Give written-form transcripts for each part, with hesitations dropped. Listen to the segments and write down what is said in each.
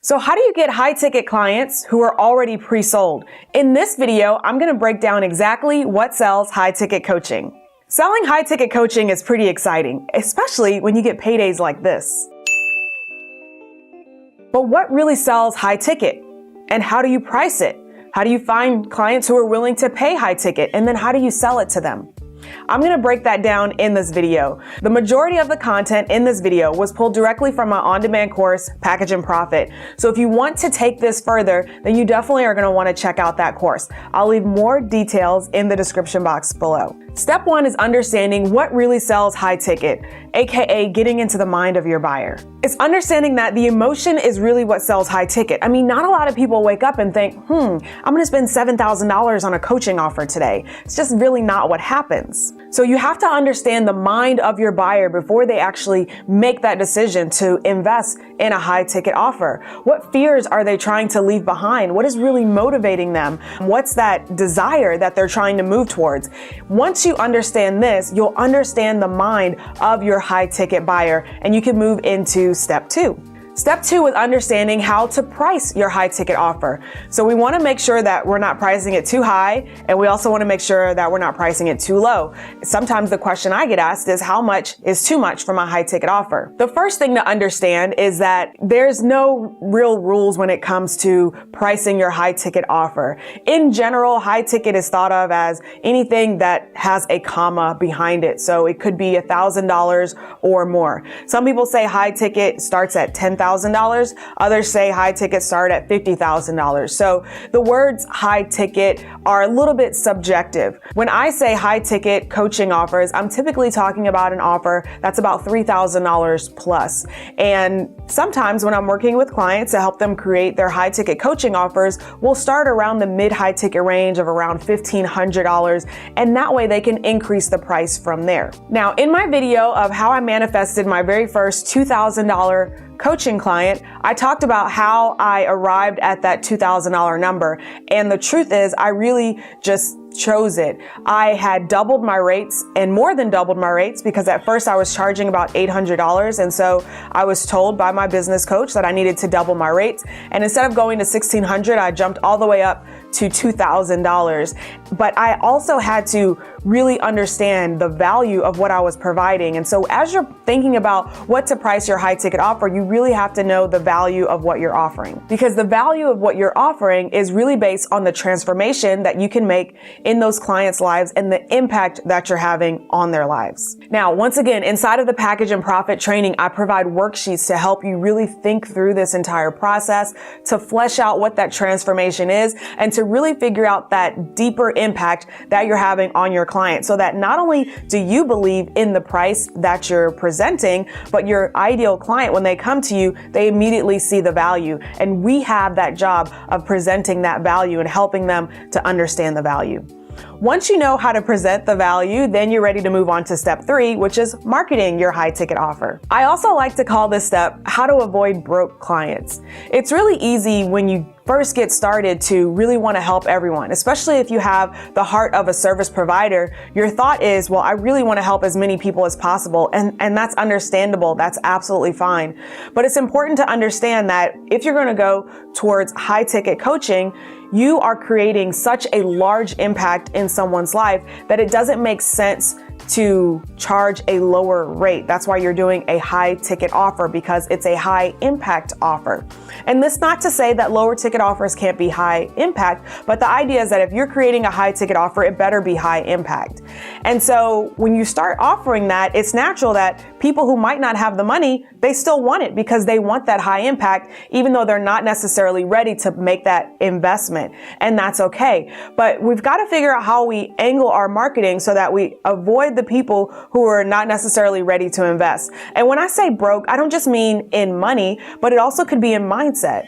So how do you get high ticket clients who are already pre-sold? In this video, I'm going to break down exactly what sells high ticket coaching. Selling high ticket coaching is pretty exciting, especially when you get paydays like this. But what really sells high ticket? And how do you price it? How do you find clients who are willing to pay high ticket? And then how do you sell it to them? I'm going to break that down in this video. The majority of the content in this video was pulled directly from my on-demand course, Package and Profit. So if you want to take this further, then you definitely are going to want to check out that course. I'll leave more details in the description box below. Step one is understanding what really sells high ticket, aka getting into the mind of your buyer. It's understanding that the emotion is really what sells high ticket. I mean, not a lot of people wake up and think, I'm going to spend $7,000 on a coaching offer today. It's just really not what happens. So you have to understand the mind of your buyer before they actually make that decision to invest in a high ticket offer. What fears are they trying to leave behind? What is really motivating them? What's that desire that they're trying to move towards? Once you understand this, you'll understand the mind of your high ticket buyer, and you can move into step two. Step two is understanding how to price your high ticket offer. So we want to make sure that we're not pricing it too high, and we also want to make sure that we're not pricing it too low. Sometimes the question I get asked is how much is too much for my high ticket offer? The first thing to understand is that there's no real rules when it comes to pricing your high ticket offer. In general, high ticket is thought of as anything that has a comma behind it. So it could be $1,000 or more. Some people say high ticket starts at $10,000. Others say high tickets start at $50,000. So the words high ticket are a little bit subjective. When I say high ticket coaching offers, I'm typically talking about an offer that's about $3,000 plus. And sometimes when I'm working with clients to help them create their high ticket coaching offers, we'll start around the mid high ticket range of around $1,500. And that way they can increase the price from there. Now, in my video of how I manifested my very first $2,000 coaching client, I talked about how I arrived at that $2,000 number. And the truth is, I really just chose it. I had doubled my rates and more than doubled my rates because at first I was charging about $800. And so I was told by my business coach that I needed to double my rates. And instead of going to $1,600, I jumped all the way up to $2,000. But I also had to really understand the value of what I was providing. And so as you're thinking about what to price your high ticket offer, you really have to know the value of what you're offering, because the value of what you're offering is really based on the transformation that you can make in those clients' lives and the impact that you're having on their lives. Now, once again, inside of the Package and Profit training, I provide worksheets to help you really think through this entire process, to flesh out what that transformation is, and to really figure out that deeper impact that you're having on your client, so that not only do you believe in the price that you're presenting, but your ideal client, when they come to you, they immediately see the value. And we have that job of presenting that value and helping them to understand the value. Once you know how to present the value, then you're ready to move on to step three, which is marketing your high ticket offer. I also like to call this step how to avoid broke clients. It's really easy when you first get started to really want to help everyone, especially if you have the heart of a service provider. Your thought is, well, I really want to help as many people as possible. And that's understandable. That's absolutely fine. But it's important to understand that if you're going to go towards high ticket coaching, you are creating such a large impact in someone's life that it doesn't make sense to charge a lower rate. That's why you're doing a high ticket offer, because it's a high impact offer. And this not to say that lower ticket offers can't be high impact, but the idea is that if you're creating a high ticket offer, it better be high impact. And so when you start offering that, it's natural that people who might not have the money, they still want it because they want that high impact, even though they're not necessarily ready to make that investment. And that's okay. But we've got to figure out how we angle our marketing so that we avoid the people who are not necessarily ready to invest. And when I say broke, I don't just mean in money, but it also could be in mindset.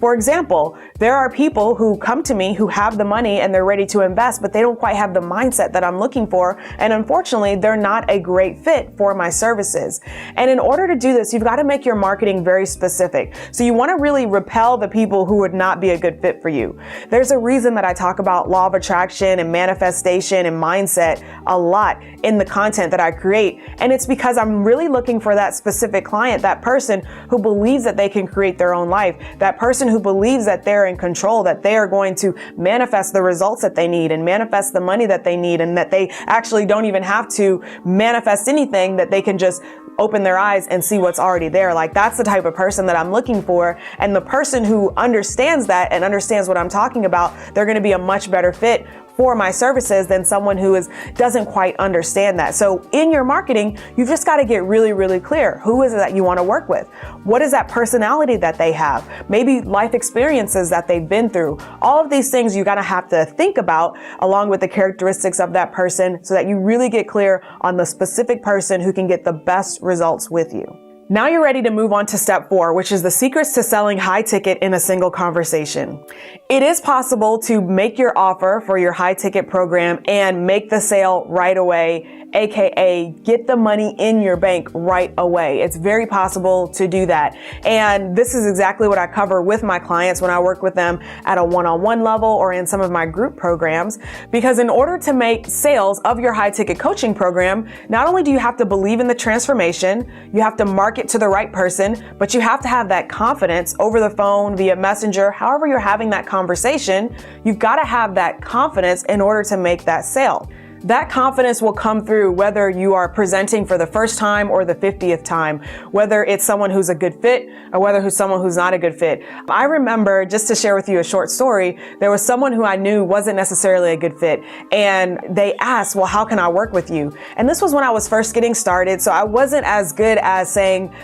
For example, there are people who come to me who have the money and they're ready to invest, but they don't quite have the mindset that I'm looking for. And unfortunately, they're not a great fit for my services. And in order to do this, you've got to make your marketing very specific. So you want to really repel the people who would not be a good fit for you. There's a reason that I talk about law of attraction and manifestation and mindset a lot in the content that I create. And it's because I'm really looking for that specific client, that person who believes that they can create their own life, that person who believes that they're in control, that they are going to manifest the results that they need and manifest the money that they need, and that they actually don't even have to manifest anything, that they can just open their eyes and see what's already there. Like, that's the type of person that I'm looking for. And the person who understands that and understands what I'm talking about, they're going to be a much better fit for my services than someone who doesn't quite understand that. So in your marketing, you've just got to get really, really clear. Who is it that you want to work with? What is that personality that they have? Maybe life experiences that they've been through. All of these things you got to have to think about along with the characteristics of that person so that you really get clear on the specific person who can get the best results with you. Now you're ready to move on to step 4, which is the secrets to selling high ticket in a single conversation. It is possible to make your offer for your high ticket program and make the sale right away, aka get the money in your bank right away. It's very possible to do that. And this is exactly what I cover with my clients when I work with them at a one-on-one level or in some of my group programs. Because in order to make sales of your high ticket coaching program, not only do you have to believe in the transformation, you have to market to the right person, but you have to have that confidence over the phone, via messenger, however you're having that conversation. You've got to have that confidence in order to make that sale. That confidence will come through whether you are presenting for the first time or the 50th time, whether it's someone who's a good fit or whether it's someone who's not a good fit. I remember, just to share with you a short story, there was someone who I knew wasn't necessarily a good fit, and they asked, well, how can I work with you? And this was when I was first getting started, so I wasn't as good as saying,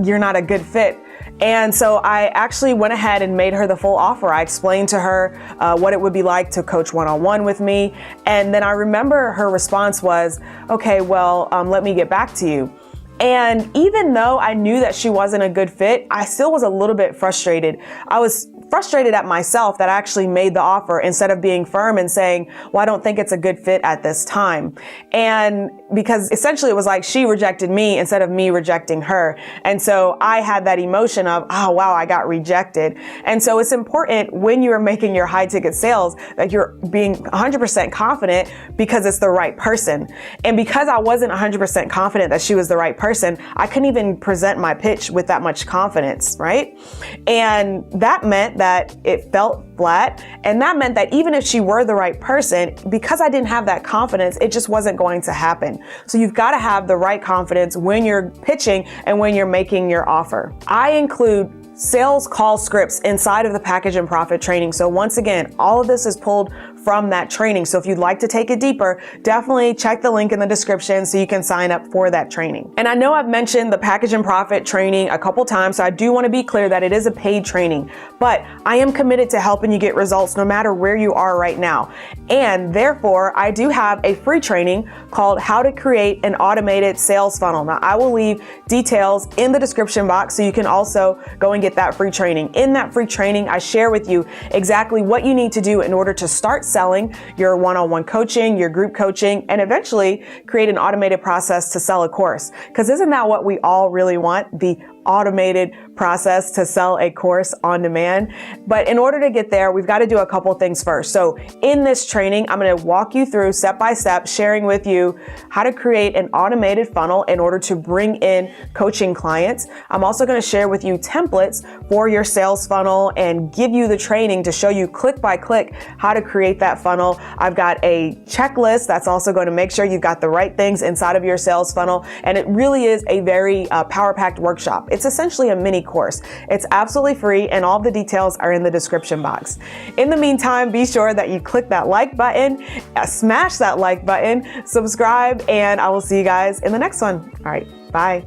you're not a good fit. And so I actually went ahead and made her the full offer. I explained to her what it would be like to coach one-on-one with me. And then I remember her response was, okay, well, let me get back to you. And even though I knew that she wasn't a good fit, I still was a little bit frustrated. I was frustrated at myself that I actually made the offer instead of being firm and saying, well, I don't think it's a good fit at this time. And because essentially it was like she rejected me instead of me rejecting her. And so I had that emotion of, oh, wow, I got rejected. And so it's important when you're making your high ticket sales that you're being 100% confident because it's the right person. And because I wasn't 100% confident that she was the right person, I couldn't even present my pitch with that much confidence, right? And that meant that it felt flat. And that meant that even if she were the right person, because I didn't have that confidence, it just wasn't going to happen. So you've got to have the right confidence when you're pitching and when you're making your offer. I include sales call scripts inside of the Package and Profit training. So once again, all of this is pulled from that training. So if you'd like to take it deeper, definitely check the link in the description so you can sign up for that training. And I know I've mentioned the Package and Profit training a couple times, so I do want to be clear that it is a paid training, but I am committed to helping you get results no matter where you are right now. And therefore, I do have a free training called How to Create an Automated Sales Funnel. Now, I will leave details in the description box so you can also go and get that free training. In that free training, I share with you exactly what you need to do in order to start selling your one-on-one coaching, your group coaching, and eventually create an automated process to sell a course. Because isn't that what we all really want? The automated process to sell a course on demand. But in order to get there, we've got to do a couple things first. So in this training, I'm going to walk you through step by step, sharing with you how to create an automated funnel in order to bring in coaching clients. I'm also going to share with you templates for your sales funnel and give you the training to show you click by click how to create that funnel. I've got a checklist that's also going to make sure you've got the right things inside of your sales funnel. And it really is a very power-packed workshop. It's essentially a mini course. It's absolutely free, and all the details are in the description box. In the meantime, be sure that you click that like button, smash that like button, subscribe, and I will see you guys in the next one. All right, bye.